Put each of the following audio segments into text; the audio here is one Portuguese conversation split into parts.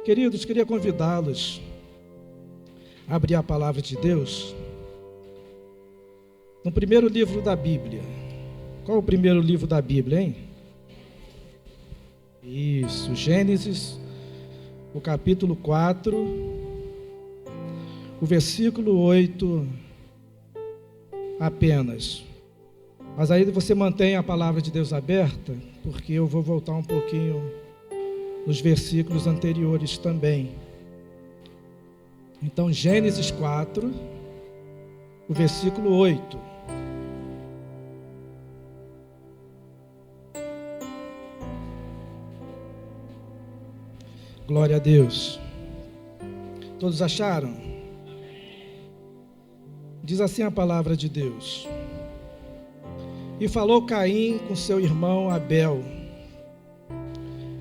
Queridos, queria convidá-los a abrir a palavra de Deus no primeiro livro da Bíblia. Qual é o primeiro livro da Bíblia, hein? Isso, Gênesis, o capítulo 4, o versículo 8 apenas. Mas aí você mantém a palavra de Deus aberta, porque eu vou voltar um pouquinho nos versículos anteriores também. Então, Gênesis 4, o versículo 8. Glória a Deus. Todos acharam? Diz assim a palavra de Deus: E falou Caim com seu irmão Abel.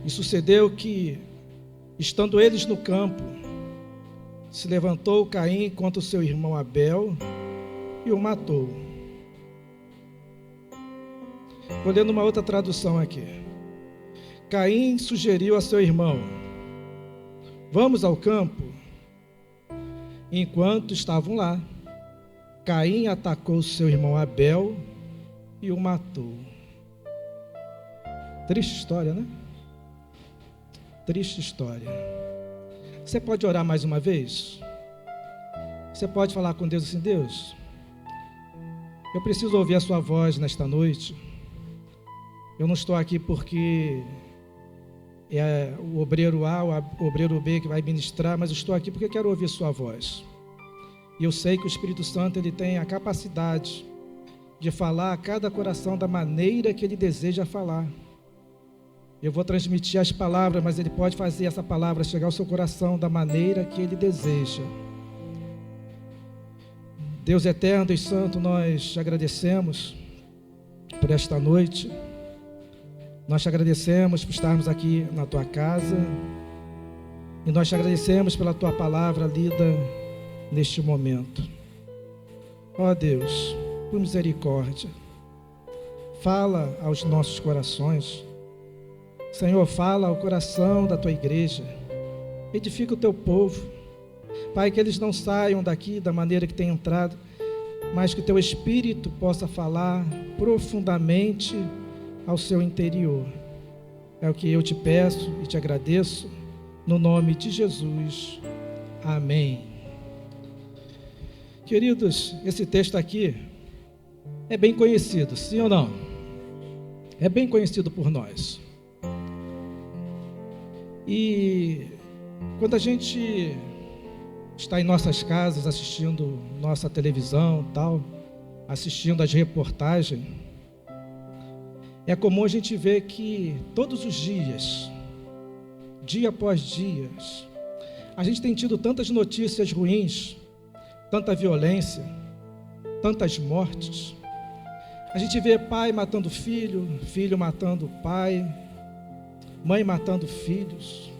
E sucedeu que, estando eles no campo, se levantou Caim contra o seu irmão Abel e o matou. Vou ler numa outra tradução aqui. Caim sugeriu a seu irmão: Vamos ao campo. Enquanto estavam lá, Caim atacou seu irmão Abel e o matou. Triste história, né? Triste história. Você pode orar mais uma vez? Você pode falar com Deus assim: Deus, eu preciso ouvir a sua voz nesta noite. Eu não estou aqui porque é o obreiro A, o obreiro B que vai ministrar, mas eu estou aqui porque quero ouvir sua voz. E eu sei que o Espírito Santo, ele tem a capacidade de falar a cada coração da maneira que ele deseja falar. Eu vou transmitir as palavras, mas ele pode fazer essa palavra chegar ao seu coração da maneira que ele deseja. Deus eterno e santo, nós te agradecemos por esta noite. Nós te agradecemos por estarmos aqui na tua casa. E nós te agradecemos pela tua palavra lida neste momento. Ó Deus, por misericórdia, fala aos nossos corações. Senhor, fala ao coração da tua igreja. Edifica o teu povo. Pai, que eles não saiam daqui da maneira que têm entrado, mas que o teu Espírito possa falar profundamente ao seu interior. É o que eu te peço e te agradeço, no nome de Jesus. Amém. Queridos, esse texto aqui é bem conhecido, sim ou não? É bem conhecido por nós. E quando a gente está em nossas casas assistindo nossa televisão, tal, assistindo as reportagens, é comum a gente ver que todos os dias, dia após dia, a gente tem tido tantas notícias ruins, tanta violência, tantas mortes. A gente vê pai matando filho, filho matando pai, mãe matando filhos.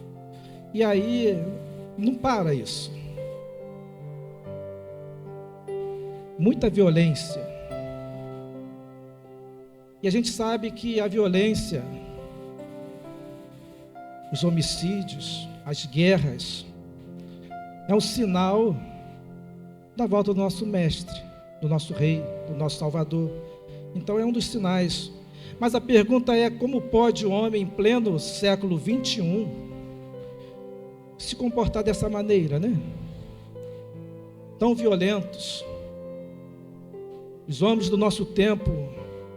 E aí, não para isso. Muita violência. E a gente sabe que a violência, os homicídios, as guerras, é um sinal da volta do nosso mestre, do nosso rei, do nosso salvador. Então é um dos sinais. Mas a pergunta é: como pode o homem em pleno século 21 se comportar dessa maneira, né? Tão violentos. Os homens do nosso tempo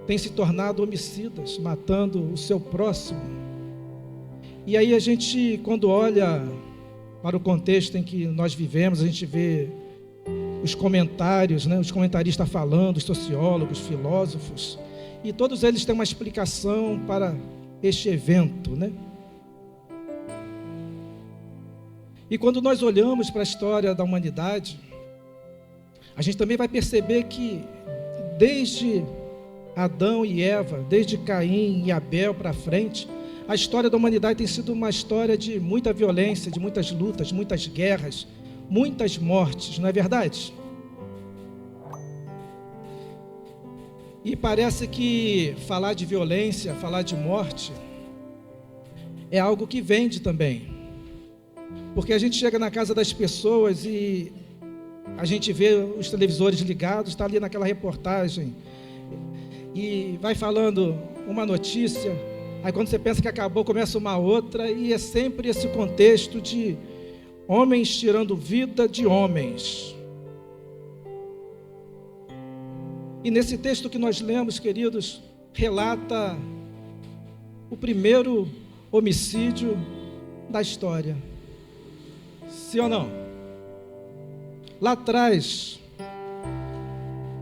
têm se tornado homicidas, matando o seu próximo. E aí a gente, quando olha para o contexto em que nós vivemos, a gente vê os comentários, né? Os comentaristas falando, os sociólogos, filósofos, e todos eles têm uma explicação para este evento, né? E quando nós olhamos para a história da humanidade, a gente também vai perceber que desde Adão e Eva, desde Caim e Abel para frente, a história da humanidade tem sido uma história de muita violência, de muitas lutas, muitas guerras, muitas mortes, não é verdade? E parece que falar de violência, falar de morte, é algo que vende também. Porque a gente chega na casa das pessoas e a gente vê os televisores ligados, está ali naquela reportagem, e vai falando uma notícia, aí quando você pensa que acabou, começa uma outra, e é sempre esse contexto de homens tirando vida de homens. E nesse texto que nós lemos, queridos, relata o primeiro homicídio da história. Sim ou não? Lá atrás,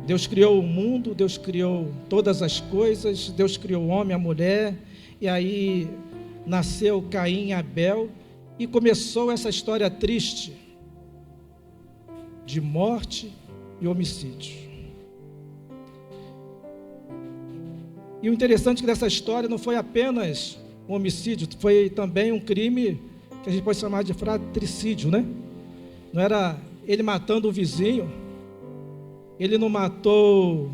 Deus criou o mundo, Deus criou todas as coisas, Deus criou o homem, a mulher, e aí nasceu Caim e Abel, e começou essa história triste de morte e homicídio. E o interessante é que dessa história não foi apenas um homicídio, foi também um crime que a gente pode chamar de fratricídio, né? Não era ele matando o vizinho, ele não matou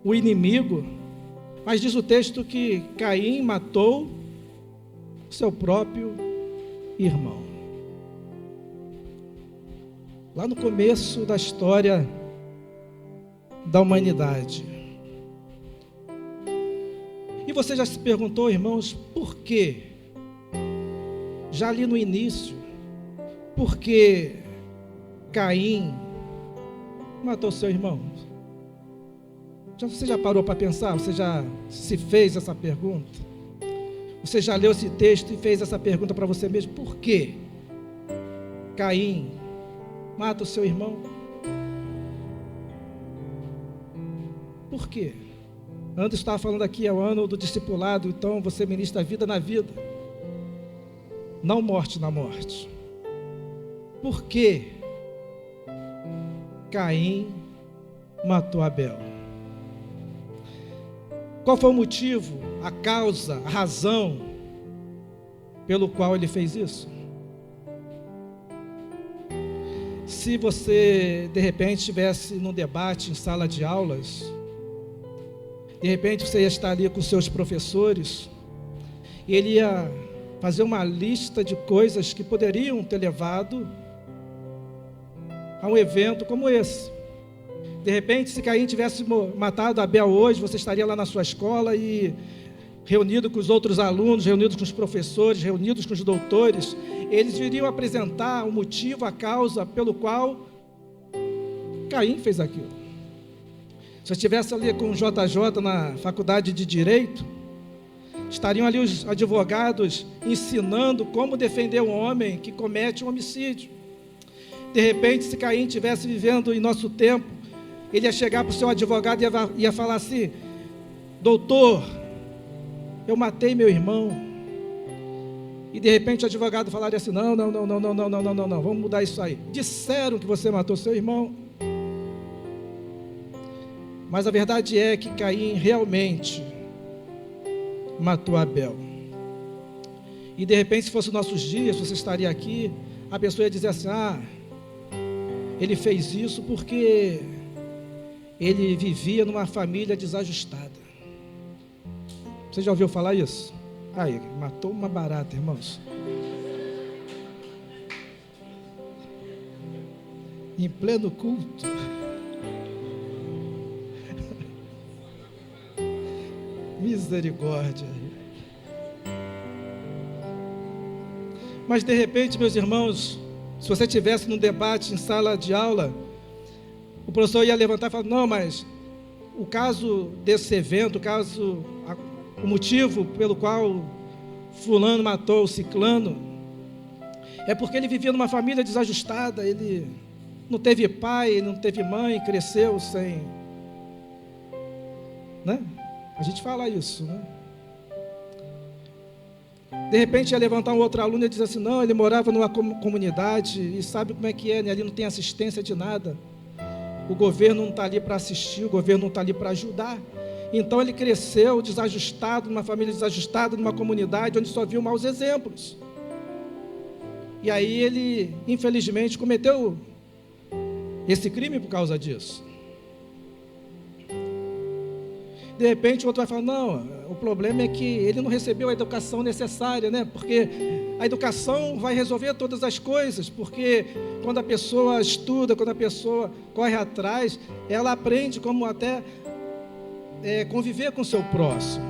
o inimigo, mas diz o texto que Caim matou seu próprio irmão. Lá no começo da história da humanidade. E você já se perguntou, irmãos, por quê? Já ali no início, por que Caim matou seu irmão? Você já parou para pensar? Você já se fez essa pergunta? Você já leu esse texto e fez essa pergunta para você mesmo? Por que Caim mata o seu irmão? Por quê? Anderson estava falando aqui, é o ano do discipulado, então você ministra a vida na vida, não morte na morte. Por que Caim matou Abel? Qual foi o motivo, a causa, a razão pelo qual ele fez isso? Se você, de repente, estivesse num debate em sala de aulas, de repente você ia estar ali com seus professores, e ele ia fazer uma lista de coisas que poderiam ter levado a um evento como esse. De repente, se Caim tivesse matado Abel hoje, você estaria lá na sua escola e reunido com os outros alunos, reunidos com os professores, reunidos com os doutores, eles iriam apresentar o motivo, a causa pelo qual Caim fez aquilo. Se eu estivesse ali com o JJ na faculdade de Direito, estariam ali os advogados ensinando como defender um homem que comete um homicídio. De repente, se Caim estivesse vivendo em nosso tempo, ele ia chegar para o seu advogado e ia falar assim: doutor, eu matei meu irmão. E de repente o advogado falaria assim: não, vamos mudar isso aí. Disseram que você matou seu irmão. Mas a verdade é que Caim realmente matou Abel. E de repente, se fosse nossos dias, você estaria aqui, a pessoa ia dizer assim: ele fez isso porque ele vivia numa família desajustada. Você já ouviu falar isso? Aí, matou uma barata, irmãos. Em pleno culto. Misericórdia. Mas de repente, meus irmãos, se você estivesse num debate em sala de aula, o professor ia levantar e falar: não, mas o caso desse evento, o motivo pelo qual fulano matou o ciclano, é porque ele vivia numa família desajustada, ele não teve pai, ele não teve mãe, cresceu sem... né? A gente fala isso, né? De repente ia levantar um outro aluno e dizer assim: não, ele morava numa comunidade e sabe como é que é, né? Ali não tem assistência de nada. O governo não está ali para assistir, o governo não está ali para ajudar. Então ele cresceu desajustado, numa família desajustada, numa comunidade onde só viu maus exemplos. E aí ele, infelizmente, cometeu esse crime por causa disso. De repente o outro vai falar, não, o problema é que ele não recebeu a educação necessária, né? Porque a educação vai resolver todas as coisas, porque quando a pessoa estuda, quando a pessoa corre atrás, ela aprende como até conviver com o seu próximo.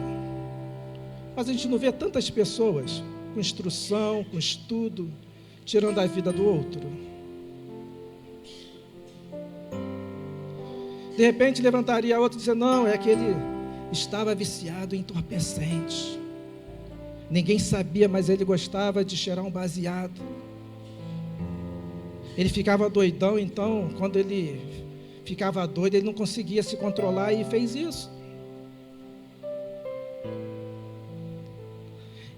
Mas a gente não vê tantas pessoas com instrução, com estudo, tirando a vida do outro. De repente levantaria outro e dizer, não, é que ele estava viciado em entorpecente. Ninguém sabia, mas ele gostava de cheirar um baseado. Ele ficava doidão, então, quando ele ficava doido, ele não conseguia se controlar e fez isso.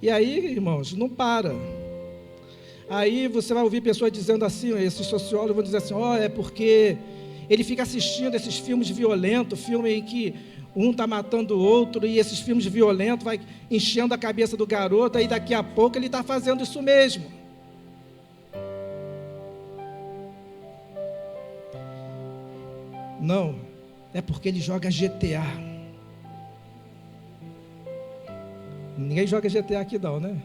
E aí, irmãos, não para. Aí você vai ouvir pessoas dizendo assim, esses sociólogos vão dizer assim, é porque ele fica assistindo esses filmes violentos, filme em que um está matando o outro, e esses filmes violentos vai enchendo a cabeça do garoto, aí daqui a pouco ele está fazendo isso mesmo. Não, é porque ele joga GTA. Ninguém joga GTA aqui não, né?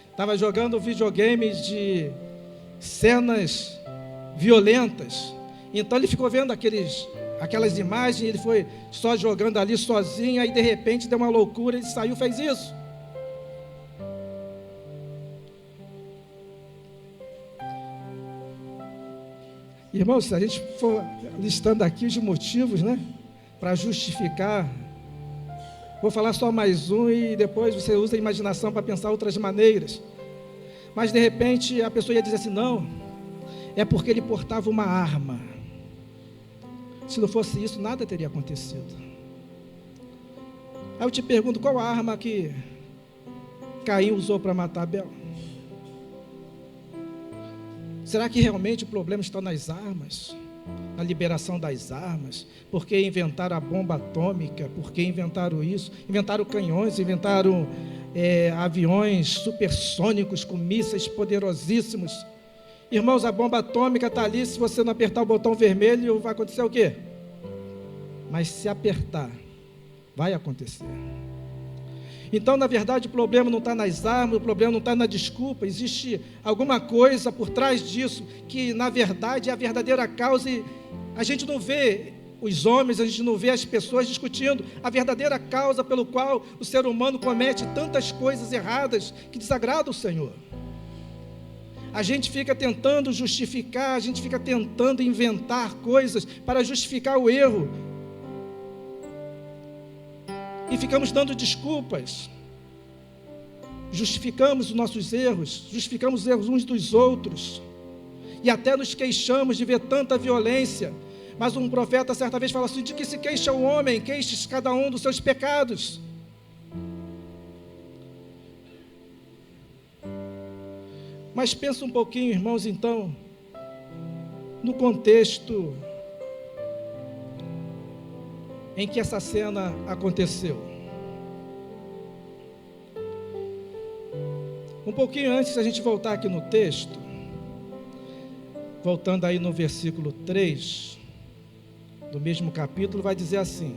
Estava jogando videogames de cenas violentas. Então ele ficou vendo aquelas imagens, ele foi só jogando ali sozinho, aí de repente deu uma loucura, ele saiu e fez isso. Irmãos, se a gente for listando aqui os motivos, né, para justificar, vou falar só mais um e depois você usa a imaginação para pensar outras maneiras. Mas de repente a pessoa ia dizer assim, não, é porque ele portava uma arma. Se não fosse isso, nada teria acontecido. Aí eu te pergunto, qual a arma que Caim usou para matar Abel? Será que realmente o problema está nas armas? Na liberação das armas? Por que inventaram a bomba atômica? Por que inventaram isso? Inventaram canhões, inventaram aviões supersônicos com mísseis poderosíssimos. Irmãos, a bomba atômica está ali, se você não apertar o botão vermelho, vai acontecer o quê? Mas se apertar, vai acontecer. Então, na verdade, o problema não está nas armas, o problema não está na desculpa, existe alguma coisa por trás disso, que na verdade é a verdadeira causa, e a gente não vê os homens, a gente não vê as pessoas discutindo a verdadeira causa pelo qual o ser humano comete tantas coisas erradas que desagradam o Senhor. A gente fica tentando justificar, a gente fica tentando inventar coisas para justificar o erro. E ficamos dando desculpas. Justificamos os nossos erros, justificamos os erros uns dos outros. E até nos queixamos de ver tanta violência. Mas um profeta certa vez fala assim, de que se queixa o homem, queixe cada um dos seus pecados. Mas pensa um pouquinho, irmãos, então, no contexto em que essa cena aconteceu. Um pouquinho antes, se a gente voltar aqui no texto, voltando aí no versículo 3, do mesmo capítulo, vai dizer assim: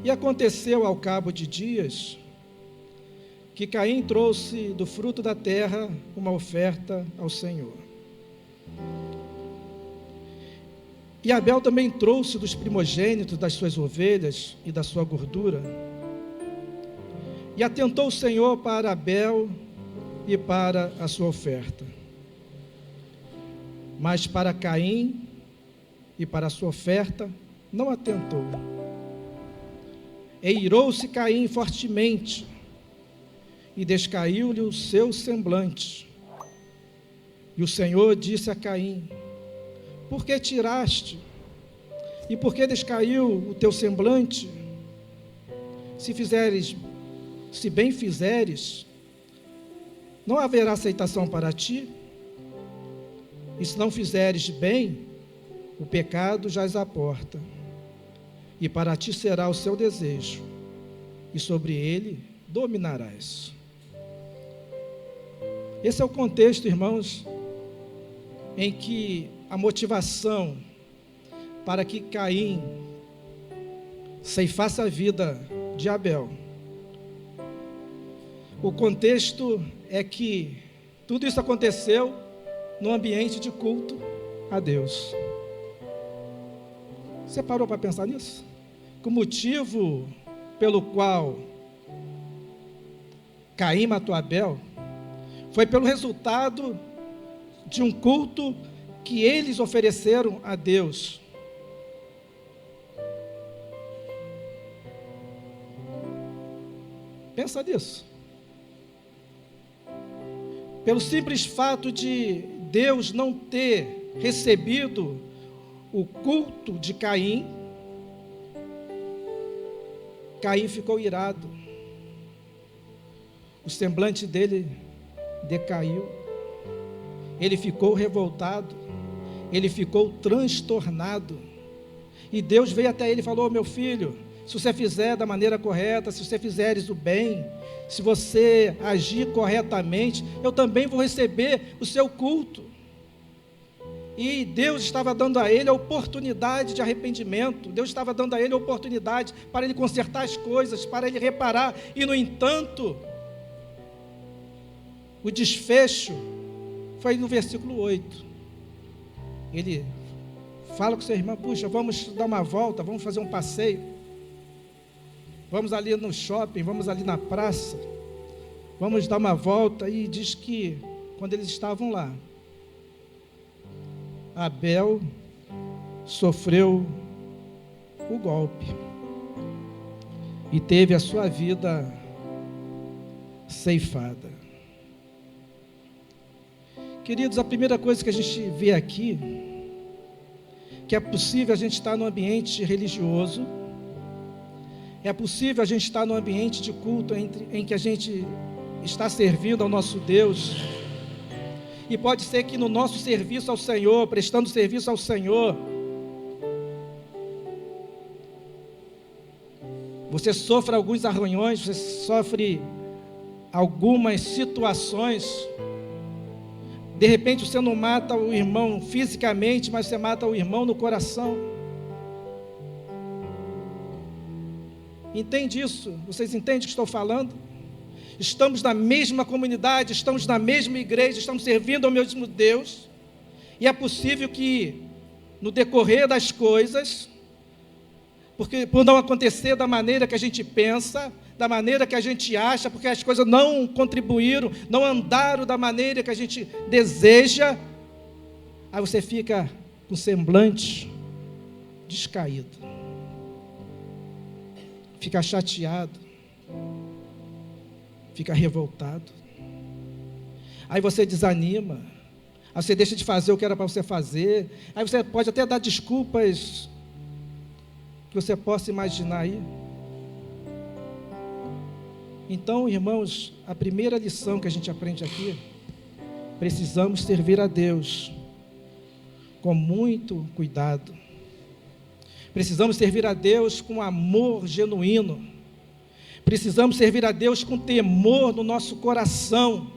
E aconteceu ao cabo de dias, que Caim trouxe do fruto da terra uma oferta ao Senhor. E Abel também trouxe dos primogênitos das suas ovelhas e da sua gordura. E atentou o Senhor para Abel e para a sua oferta. Mas para Caim e para a sua oferta não atentou. E irou-se Caim fortemente, e descaiu-lhe o seu semblante. E o Senhor disse a Caim: Por que tiraste? E por que descaiu o teu semblante? Se bem fizeres, não haverá aceitação para ti. E se não fizeres bem, o pecado jaz à porta, e para ti será o seu desejo, e sobre ele dominarás. Esse é o contexto, irmãos, em que a motivação para que Caim ceifasse a vida de Abel. O contexto é que tudo isso aconteceu no ambiente de culto a Deus. Você parou para pensar nisso? Que o motivo pelo qual Caim matou Abel foi pelo resultado de um culto que eles ofereceram a Deus. Pensa nisso. Pelo simples fato de Deus não ter recebido o culto de Caim, Caim ficou irado. O semblante dele decaiu. Ele ficou revoltado. Ele ficou transtornado. E Deus veio até ele e falou: meu filho, se você fizer da maneira correta, se você fizeres o bem, se você agir corretamente, eu também vou receber o seu culto. E Deus estava dando a ele a oportunidade de arrependimento. Deus estava dando a ele a oportunidade para ele consertar as coisas, para ele reparar. E, no entanto, o desfecho foi no versículo 8. Ele fala com seu irmão: puxa, vamos dar uma volta, vamos fazer um passeio. Vamos ali no shopping, vamos ali na praça, vamos dar uma volta. E diz que, quando eles estavam lá, Abel sofreu o golpe e teve a sua vida ceifada. Queridos, a primeira coisa que a gente vê aqui, que é possível a gente estar num ambiente religioso, é possível a gente estar num ambiente de culto em que a gente está servindo ao nosso Deus, e pode ser que no nosso serviço ao Senhor, prestando serviço ao Senhor, você sofra alguns arranhões, você sofre algumas situações. De repente você não mata o irmão fisicamente, mas você mata o irmão no coração. Entende isso? Vocês entendem o que estou falando? Estamos na mesma comunidade, estamos na mesma igreja, estamos servindo ao mesmo Deus, e é possível que, no decorrer das coisas, porque por não acontecer da maneira que a gente pensa, da maneira que a gente acha, porque as coisas não contribuíram, não andaram da maneira que a gente deseja, aí você fica com semblante descaído, fica chateado, fica revoltado, aí você desanima, aí você deixa de fazer o que era para você fazer, aí você pode até dar desculpas que você possa imaginar aí. Então, irmãos, a primeira lição que a gente aprende aqui, precisamos servir a Deus com muito cuidado, precisamos servir a Deus com amor genuíno, precisamos servir a Deus com temor no nosso coração,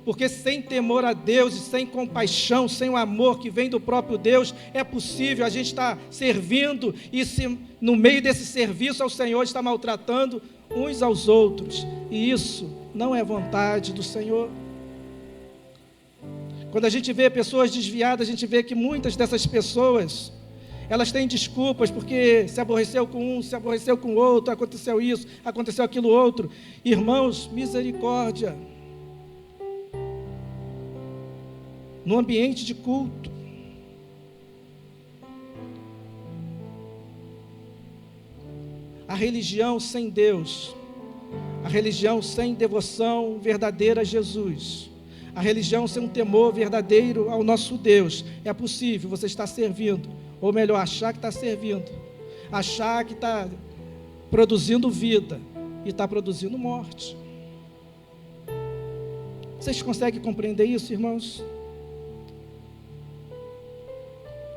porque sem temor a Deus e sem compaixão, sem o amor que vem do próprio Deus, é possível a gente estar servindo e no meio desse serviço ao Senhor estar maltratando uns aos outros, e isso não é vontade do Senhor. Quando a gente vê pessoas desviadas, a gente vê que muitas dessas pessoas, elas têm desculpas, porque se aborreceu com um, se aborreceu com o outro, aconteceu isso, aconteceu aquilo outro. Irmãos, misericórdia. No ambiente de culto, a religião sem Deus, a religião sem devoção verdadeira a Jesus, a religião sem um temor verdadeiro ao nosso Deus, é possível você estar servindo, ou melhor, achar que está servindo, achar que está produzindo vida, e está produzindo morte. Vocês conseguem compreender isso, irmãos?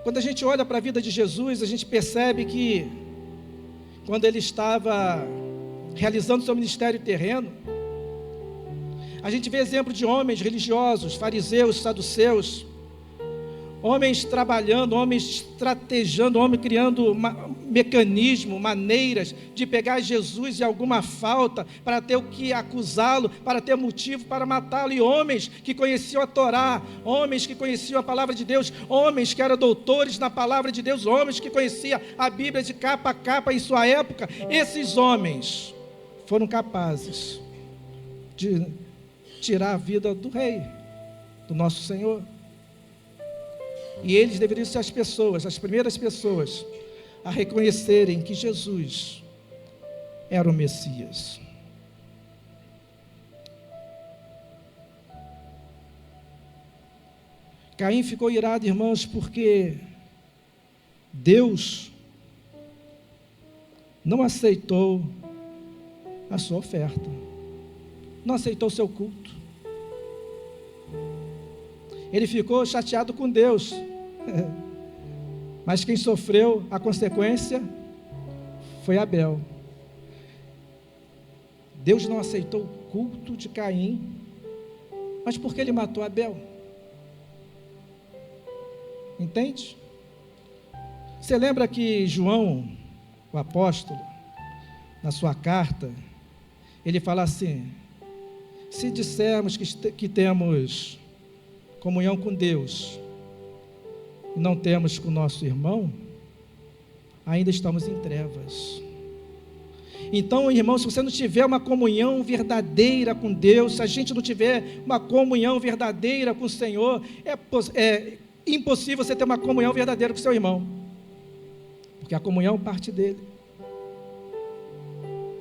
Quando a gente olha para a vida de Jesus, a gente percebe que, quando ele estava realizando seu ministério terreno, a gente vê exemplo de homens religiosos, fariseus, saduceus, homens trabalhando, homens estrategando, homens criando mecanismo, maneiras de pegar Jesus em alguma falta, para ter o que acusá-lo, para ter motivo para matá-lo, e homens que conheciam a Torá, homens que conheciam a palavra de Deus, homens que eram doutores na palavra de Deus, homens que conheciam a Bíblia de capa a capa em sua época. Esses homens foram capazes de tirar a vida do rei, do nosso Senhor. E eles deveriam ser as primeiras pessoas a reconhecerem que Jesus era o Messias. Caim ficou irado, irmãos, porque Deus não aceitou a sua oferta, não aceitou o seu culto. Ele ficou chateado com Deus, mas quem sofreu a consequência foi Abel. Deus não aceitou o culto de Caim, mas por que ele matou Abel? Entende? Você lembra que João, o apóstolo, na sua carta, ele fala assim: se dissermos que temos comunhão com Deus e não temos com o nosso irmão, ainda estamos em trevas. Então, irmão, se você não tiver uma comunhão verdadeira com Deus, se a gente não tiver uma comunhão verdadeira com o Senhor, é impossível você ter uma comunhão verdadeira com o seu irmão, porque a comunhão parte dele.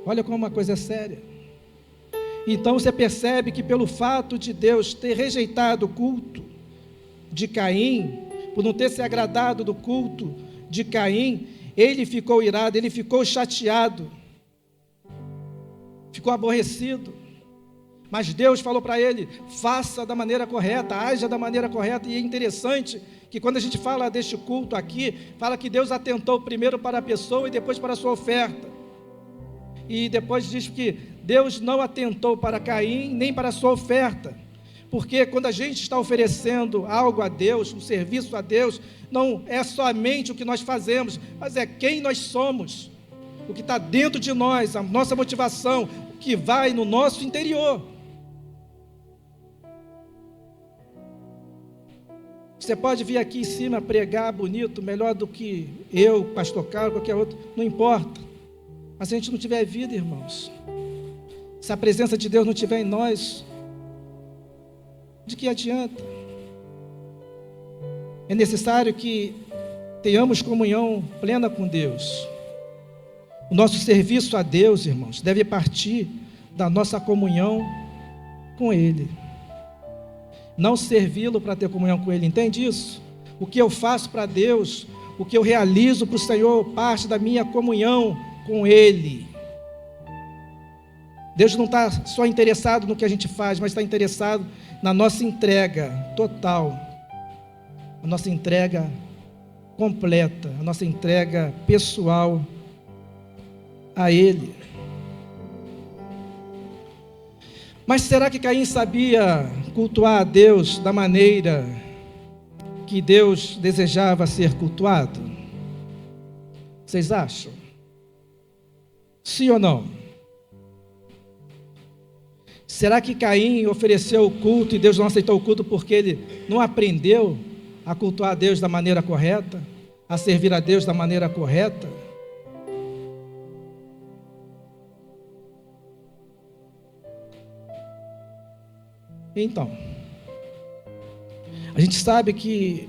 Olha como uma coisa é séria. Então você percebe que pelo fato de Deus ter rejeitado o culto de Caim, por não ter se agradado do culto de Caim, ele ficou irado, ele ficou chateado, ficou aborrecido. Mas Deus falou para ele: faça da maneira correta, haja da maneira correta. E é interessante que quando a gente fala deste culto aqui, fala que Deus atentou primeiro para a pessoa e depois para a sua oferta. E depois diz que Deus não atentou para Caim nem para a sua oferta, porque quando a gente está oferecendo algo a Deus, um serviço a Deus, não é somente o que nós fazemos, mas é quem nós somos, o que está dentro de nós, a nossa motivação, o que vai no nosso interior. Você pode vir aqui em cima pregar bonito, melhor do que eu, pastor Carlos, qualquer outro, não importa. Mas se a gente não tiver vida, irmãos, se a presença de Deus não estiver em nós, de que adianta? É necessário que tenhamos comunhão plena com Deus. O nosso serviço a Deus, irmãos, deve partir da nossa comunhão com Ele. Não servi-lo para ter comunhão com Ele, entende isso? O que eu faço para Deus, o que eu realizo para o Senhor, parte da minha comunhão com Ele. Deus não está só interessado no que a gente faz, mas está interessado na nossa entrega total, a nossa entrega completa, a nossa entrega pessoal a Ele. Mas será que Caim sabia cultuar a Deus da maneira que Deus desejava ser cultuado? Vocês acham? Sim ou não? Será que Caim ofereceu o culto e Deus não aceitou o culto porque ele não aprendeu a cultuar a Deus da maneira correta, a servir a Deus da maneira correta? Então, a gente sabe que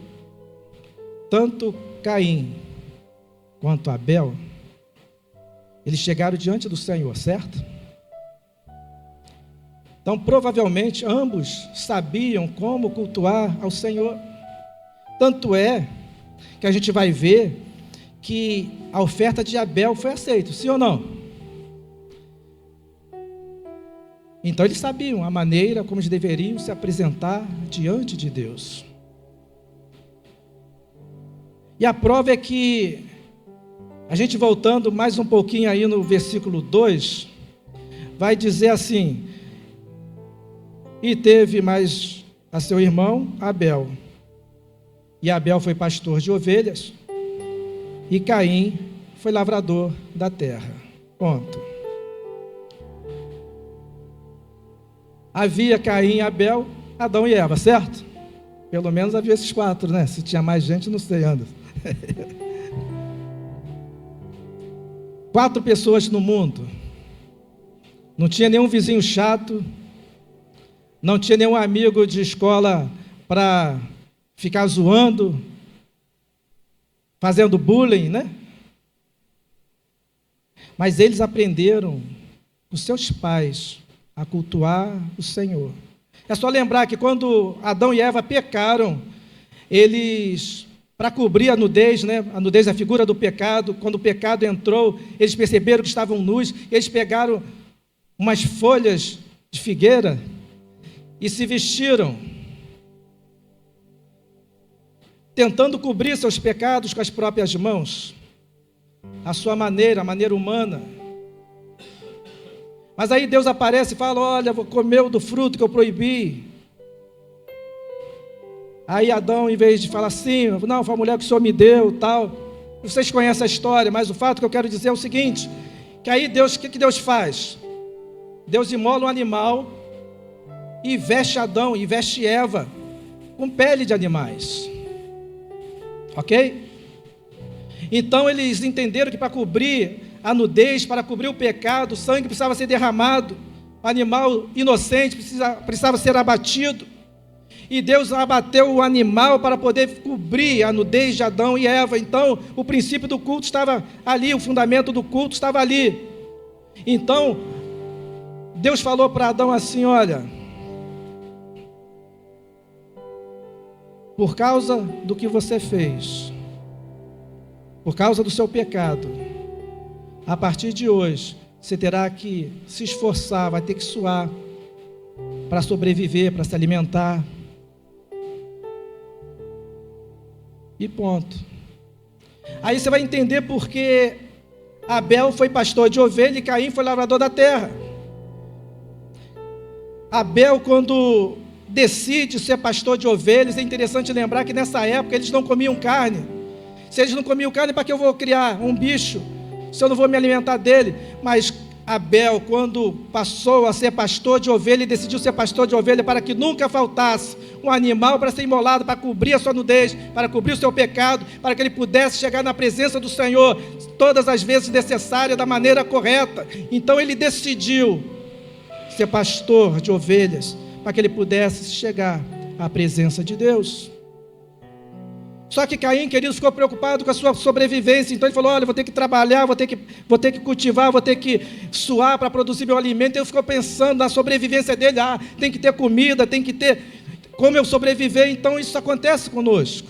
tanto Caim quanto Abel, eles chegaram diante do Senhor, certo? Então, provavelmente, ambos sabiam como cultuar ao Senhor. Tanto é que a gente vai ver que a oferta de Abel foi aceita, sim ou não? Então, eles sabiam a maneira como eles deveriam se apresentar diante de Deus. E a prova é que, a gente voltando mais um pouquinho aí no versículo 2, vai dizer assim: e teve mais a seu irmão Abel, E Abel foi pastor de ovelhas. E Caim foi lavrador da terra. Ponto. Havia Caim, Abel, Adão e Eva, certo? Pelo menos havia esses 4, né? Se tinha mais gente, não sei, anda. 4 pessoas no mundo. Não tinha nenhum vizinho chato, não tinha nenhum amigo de escola para ficar zoando, fazendo bullying, né? Mas eles aprenderam com seus pais a cultuar o Senhor. É só lembrar que quando Adão e Eva pecaram, eles, para cobrir a nudez, né? A nudez é a figura do pecado. Quando o pecado entrou, eles perceberam que estavam nus, eles pegaram umas folhas de figueira e se vestiram, tentando cobrir seus pecados com as próprias mãos, a sua maneira, a maneira humana. Mas aí Deus aparece e fala: olha, vou comer do fruto que eu proibi. Aí Adão, em vez de falar assim, não, foi a mulher que o Senhor me deu, tal. Vocês conhecem a história, mas o fato que eu quero dizer é o seguinte, que aí Deus, o que Deus faz? Deus imola um animal e veste Adão e veste Eva com pele de animais. Ok? Então eles entenderam que para cobrir a nudez, para cobrir o pecado, o sangue precisava ser derramado, o animal inocente precisava ser abatido, e Deus abateu o animal para poder cobrir a nudez de Adão e Eva. Então o princípio do culto estava ali, o fundamento do culto estava ali. Então Deus falou para Adão assim: olha, por causa do que você fez, por causa do seu pecado, a partir de hoje, você terá que se esforçar, vai ter que suar para sobreviver, para se alimentar. E ponto. Aí você vai entender porque Abel foi pastor de ovelha e Caim foi lavrador da terra. Abel, quando decide ser pastor de ovelhas, é interessante lembrar que nessa época eles não comiam carne. Se eles não comiam carne, para que eu vou criar um bicho, se eu não vou me alimentar dele? Mas Abel, quando passou a ser pastor de ovelha, ele decidiu ser pastor de ovelha para que nunca faltasse um animal para ser imolado, para cobrir a sua nudez, para cobrir o seu pecado, para que ele pudesse chegar na presença do Senhor todas as vezes necessárias, da maneira correta. Então ele decidiu ser pastor de ovelhas, para que ele pudesse chegar à presença de Deus. Só que Caim, queridos, ficou preocupado com a sua sobrevivência. Então ele falou: olha, vou ter que trabalhar, vou ter que cultivar, vou ter que suar para produzir meu alimento. Ele ficou pensando na sobrevivência dele. Tem que ter comida, tem que ter como eu sobreviver. Então isso acontece conosco.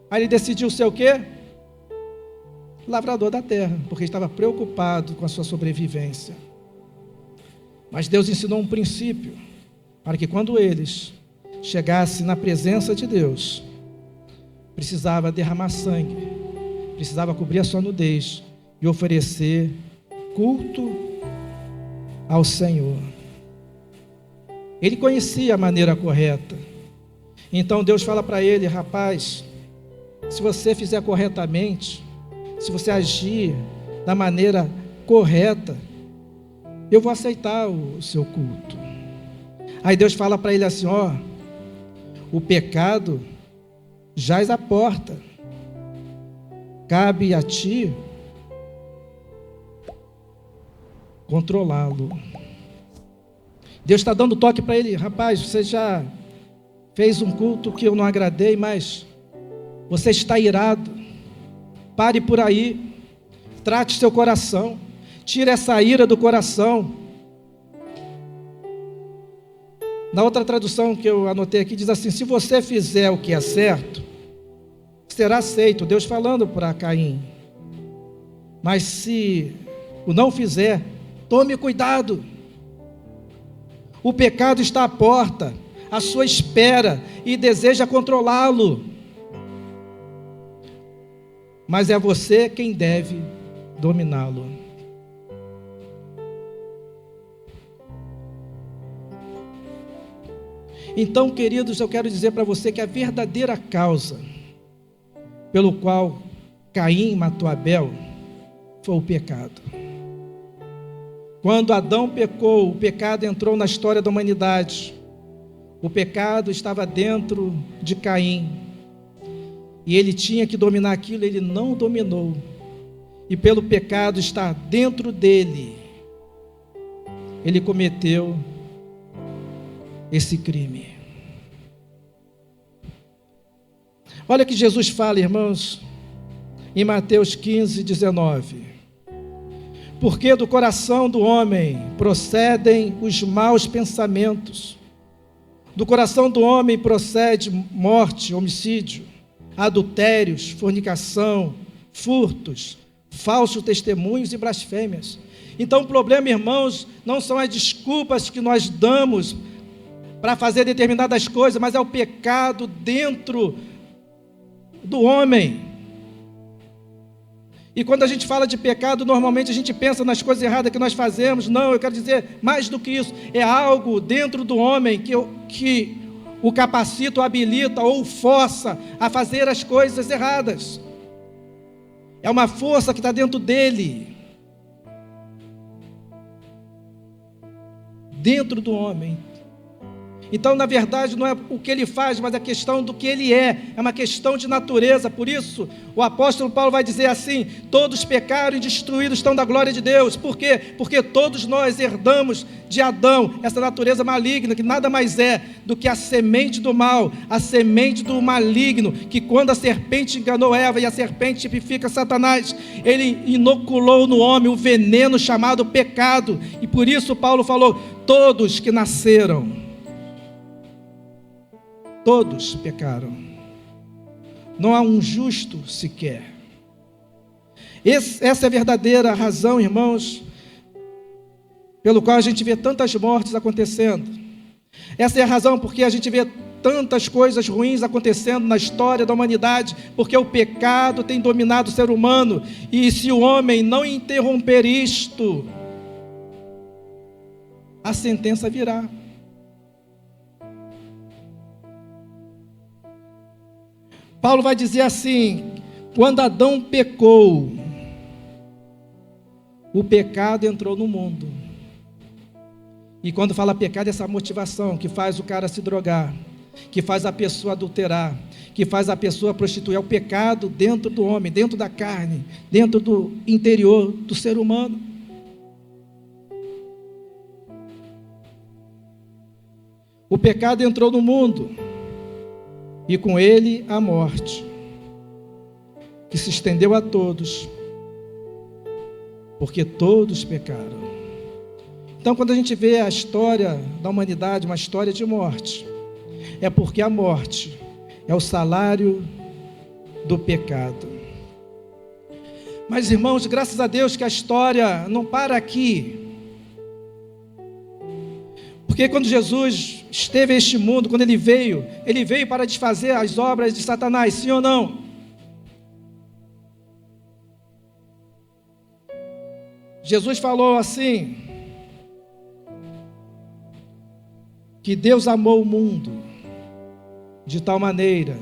Aí ele decidiu ser o quê? Lavrador da terra, porque estava preocupado com a sua sobrevivência. Mas Deus ensinou um princípio, para que quando eles chegassem na presença de Deus, precisava derramar sangue, precisava cobrir a sua nudez e oferecer culto ao Senhor. Ele conhecia a maneira correta. Então Deus fala para ele: rapaz, se você fizer corretamente, se você agir da maneira correta, eu vou aceitar o seu culto. Aí Deus fala para ele assim: ó, o pecado jaz à porta, cabe a ti controlá-lo. Deus está dando toque para ele: rapaz, você já fez um culto que eu não agradei, mas você está irado, pare por aí, trate seu coração, tire essa ira do coração. Na outra tradução que eu anotei aqui, diz assim: se você fizer o que é certo, será aceito. Deus falando para Caim. Mas se o não fizer, tome cuidado. O pecado está à porta, à sua espera, e deseja controlá-lo. Mas é você quem deve dominá-lo. Então, queridos, eu quero dizer para você que a verdadeira causa pelo qual Caim matou Abel foi o pecado. Quando Adão pecou, o pecado entrou na história da humanidade. O pecado estava dentro de Caim. E ele tinha que dominar aquilo, ele não dominou. E pelo pecado estar dentro dele, ele cometeu esse crime. Olha que Jesus fala, irmãos, em Mateus 15, 19. Porque do coração do homem procedem os maus pensamentos. Do coração do homem procede morte, homicídio, adultérios, fornicação, furtos, falsos testemunhos e blasfêmias. Então o problema, irmãos, não são as desculpas que nós damos para fazer determinadas coisas, mas é o pecado dentro do homem. E quando a gente fala de pecado, normalmente a gente pensa nas coisas erradas que nós fazemos. Não, eu quero dizer mais do que isso. É algo dentro do homem que o capacita, o habilita ou o força a fazer as coisas erradas. É uma força que está dentro dele. Dentro do homem. Então, na verdade, não é o que ele faz, mas a questão do que ele é uma questão de natureza. Por isso, o apóstolo Paulo vai dizer assim: todos pecaram e destruídos estão da glória de Deus. Por quê? Porque todos nós herdamos de Adão essa natureza maligna, que nada mais é do que a semente do mal, a semente do maligno, que quando a serpente enganou Eva e a serpente tipifica Satanás, ele inoculou no homem o veneno chamado pecado. E por isso Paulo falou: todos que nasceram, todos pecaram. Não há um justo sequer. Essa é a verdadeira razão, irmãos, pelo qual a gente vê tantas mortes acontecendo. Essa é a razão porque a gente vê tantas coisas ruins acontecendo na história da humanidade, porque o pecado tem dominado o ser humano. E se o homem não interromper isto, a sentença virá. Paulo vai dizer assim: quando Adão pecou, o pecado entrou no mundo. E quando fala pecado, essa motivação que faz o cara se drogar, que faz a pessoa adulterar, que faz a pessoa prostituir, é o pecado dentro do homem, dentro da carne, dentro do interior do ser humano. O pecado entrou no mundo. E com ele a morte, que se estendeu a todos, porque todos pecaram. Então, quando a gente vê a história da humanidade, uma história de morte, é porque a morte é o salário do pecado. Mas, irmãos, graças a Deus que a história não para aqui. Porque quando Jesus esteve neste mundo, quando ele veio para desfazer as obras de Satanás, sim ou não? Jesus falou assim, que Deus amou o mundo de tal maneira,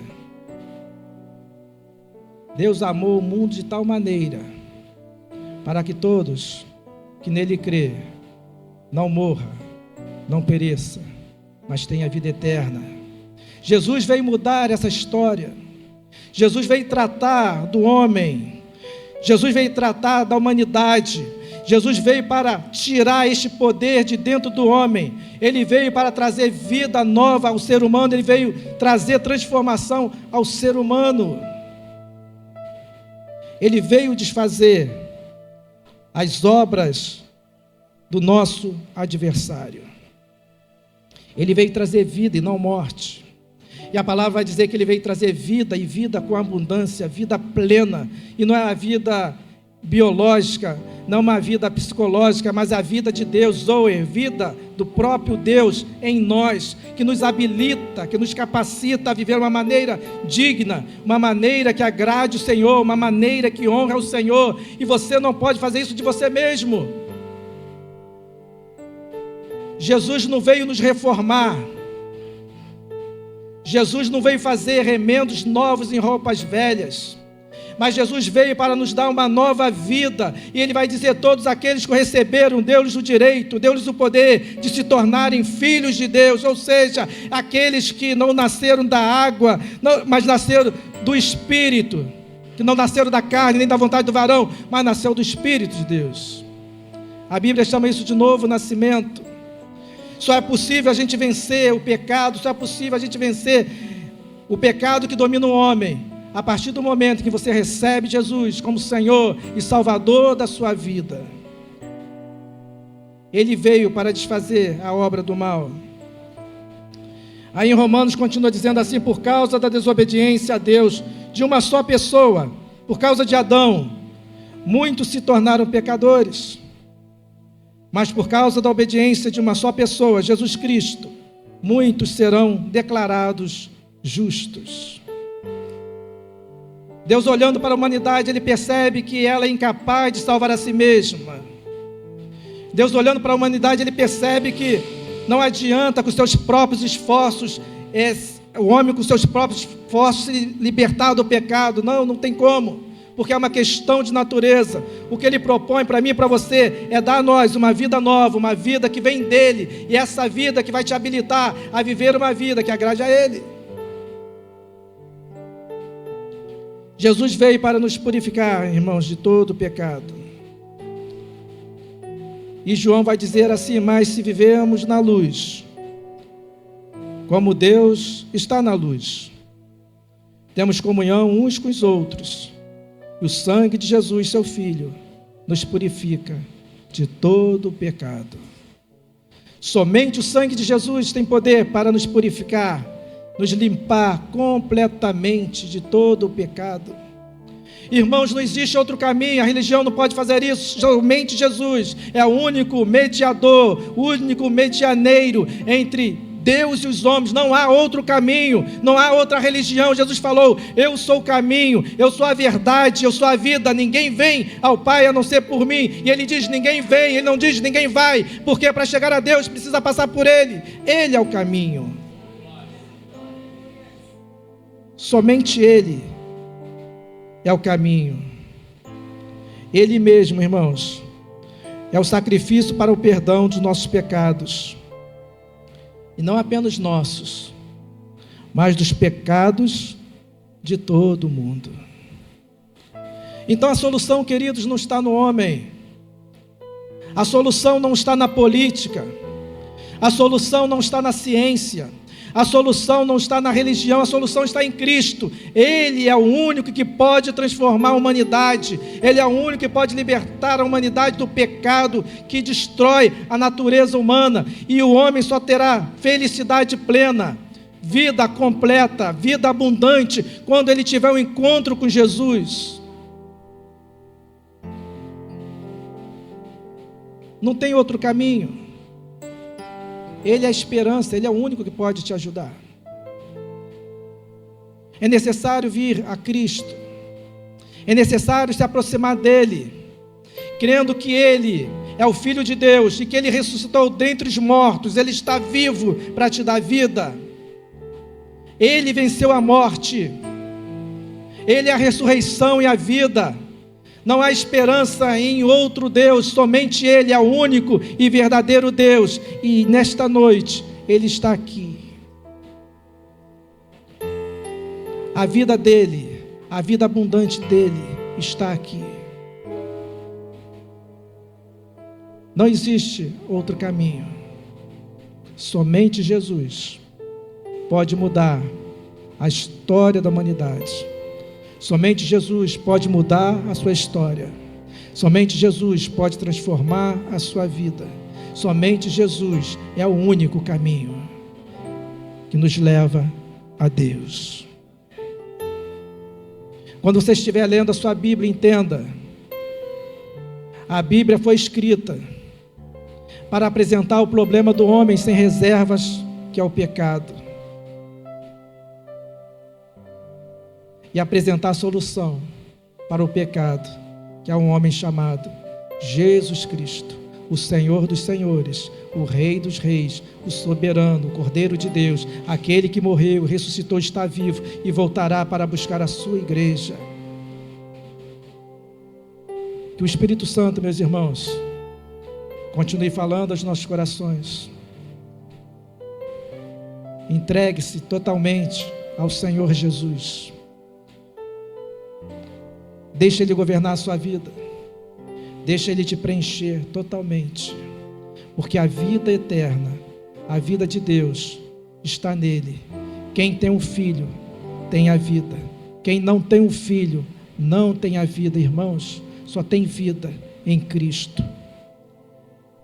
para que todos que nele crê não morram, não pereça, mas tenha vida eterna. Jesus veio mudar essa história. Jesus veio tratar do homem. Jesus veio tratar da humanidade. Jesus veio para tirar este poder de dentro do homem. Ele veio para trazer vida nova ao ser humano. Ele veio trazer transformação ao ser humano. Ele veio desfazer as obras do nosso adversário. Ele veio trazer vida e não morte. E a palavra vai dizer que ele veio trazer vida, e vida com abundância, vida plena. E não é a vida biológica, não é uma vida psicológica, mas a vida de Deus, Zoe, vida do próprio Deus em nós, que nos habilita, que nos capacita a viver uma maneira digna, uma maneira que agrade o Senhor, uma maneira que honra o Senhor. E você não pode fazer isso de você mesmo. Jesus não veio nos reformar. Jesus não veio fazer remendos novos em roupas velhas. Mas Jesus veio para nos dar uma nova vida, e Ele vai dizer: todos aqueles que o receberam, deu-lhes o direito, deu-lhes o poder de se tornarem filhos de Deus, ou seja, aqueles que não nasceram da água, mas nasceram do Espírito, que não nasceram da carne, nem da vontade do varão, mas nasceu do Espírito de Deus. A Bíblia chama isso de novo nascimento. Só é possível a gente vencer o pecado, só é possível a gente vencer o pecado que domina o homem, a partir do momento que você recebe Jesus como Senhor e Salvador da sua vida. Ele veio para desfazer a obra do mal. Aí em Romanos continua dizendo assim: por causa da desobediência a Deus de uma só pessoa, por causa de Adão, muitos se tornaram pecadores. Mas por causa da obediência de uma só pessoa, Jesus Cristo, muitos serão declarados justos. Deus, olhando para a humanidade, Ele percebe que ela é incapaz de salvar a si mesma. Deus, olhando para a humanidade, Ele percebe que não adianta com seus próprios esforços, o homem com seus próprios esforços se libertar do pecado. Não tem como, porque é uma questão de natureza. O que Ele propõe para mim e para você é dar a nós uma vida nova, uma vida que vem dEle, e essa vida que vai te habilitar a viver uma vida que agrade a Ele. Jesus veio para nos purificar, irmãos, de todo o pecado. E João vai dizer assim: mas se vivemos na luz, como Deus está na luz, temos comunhão uns com os outros, e o sangue de Jesus, seu Filho, nos purifica de todo o pecado. Somente o sangue de Jesus tem poder para nos purificar, nos limpar completamente de todo o pecado. Irmãos, não existe outro caminho, a religião não pode fazer isso, somente Jesus é o único mediador, o único medianeiro entre Deus e os homens. Não há outro caminho, não há outra religião. Jesus falou: eu sou o caminho, eu sou a verdade, eu sou a vida, ninguém vem ao Pai a não ser por mim. E Ele diz: ninguém vem, Ele não diz ninguém vai, porque para chegar a Deus precisa passar por Ele. Ele é o caminho. Somente Ele é o caminho. Ele mesmo, irmãos, é o sacrifício para o perdão dos nossos pecados. E não apenas nossos, mas dos pecados de todo o mundo. Então a solução, queridos, não está no homem. A solução não está na política. A solução não está na ciência. A solução não está na religião, a solução está em Cristo. Ele é o único que pode transformar a humanidade. Ele é o único que pode libertar a humanidade do pecado que destrói a natureza humana. E o homem só terá felicidade plena, vida completa, vida abundante, quando ele tiver um encontro com Jesus. Não tem outro caminho. Ele é a esperança, Ele é o único que pode te ajudar. É necessário vir a Cristo, é necessário se aproximar dEle, crendo que Ele é o Filho de Deus e que Ele ressuscitou dentre os mortos. Ele está vivo para te dar vida. Ele venceu a morte, Ele é a ressurreição e a vida. Não há esperança em outro Deus, somente Ele é o único e verdadeiro Deus. E nesta noite, Ele está aqui. A vida dEle, a vida abundante dEle está aqui. Não existe outro caminho. Somente Jesus pode mudar a história da humanidade. Somente Jesus pode mudar a sua história. Somente Jesus pode transformar a sua vida. Somente Jesus é o único caminho que nos leva a Deus. Quando você estiver lendo a sua Bíblia, entenda: a Bíblia foi escrita para apresentar o problema do homem sem reservas, que é o pecado, e apresentar a solução para o pecado, que é um homem chamado Jesus Cristo, o Senhor dos senhores, o Rei dos reis, o soberano, o Cordeiro de Deus, aquele que morreu, ressuscitou, está vivo e voltará para buscar a sua igreja. Que o Espírito Santo, meus irmãos, continue falando aos nossos corações. Entregue-se totalmente ao Senhor Jesus. Deixa Ele governar a sua vida. Deixa Ele te preencher totalmente. Porque a vida eterna, a vida de Deus, está nele. Quem tem um filho, tem a vida. Quem não tem um filho, não tem a vida, irmãos. Só tem vida em Cristo.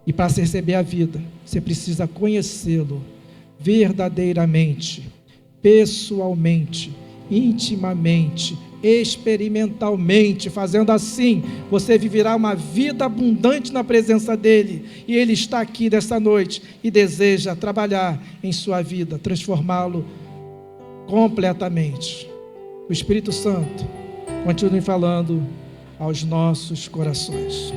E para receber a vida, você precisa conhecê-lo verdadeiramente, pessoalmente, intimamente, experimentalmente. Fazendo assim, você viverá uma vida abundante na presença dele. E ele está aqui nesta noite e deseja trabalhar em sua vida, transformá-lo completamente. O Espírito Santo continue falando aos nossos corações.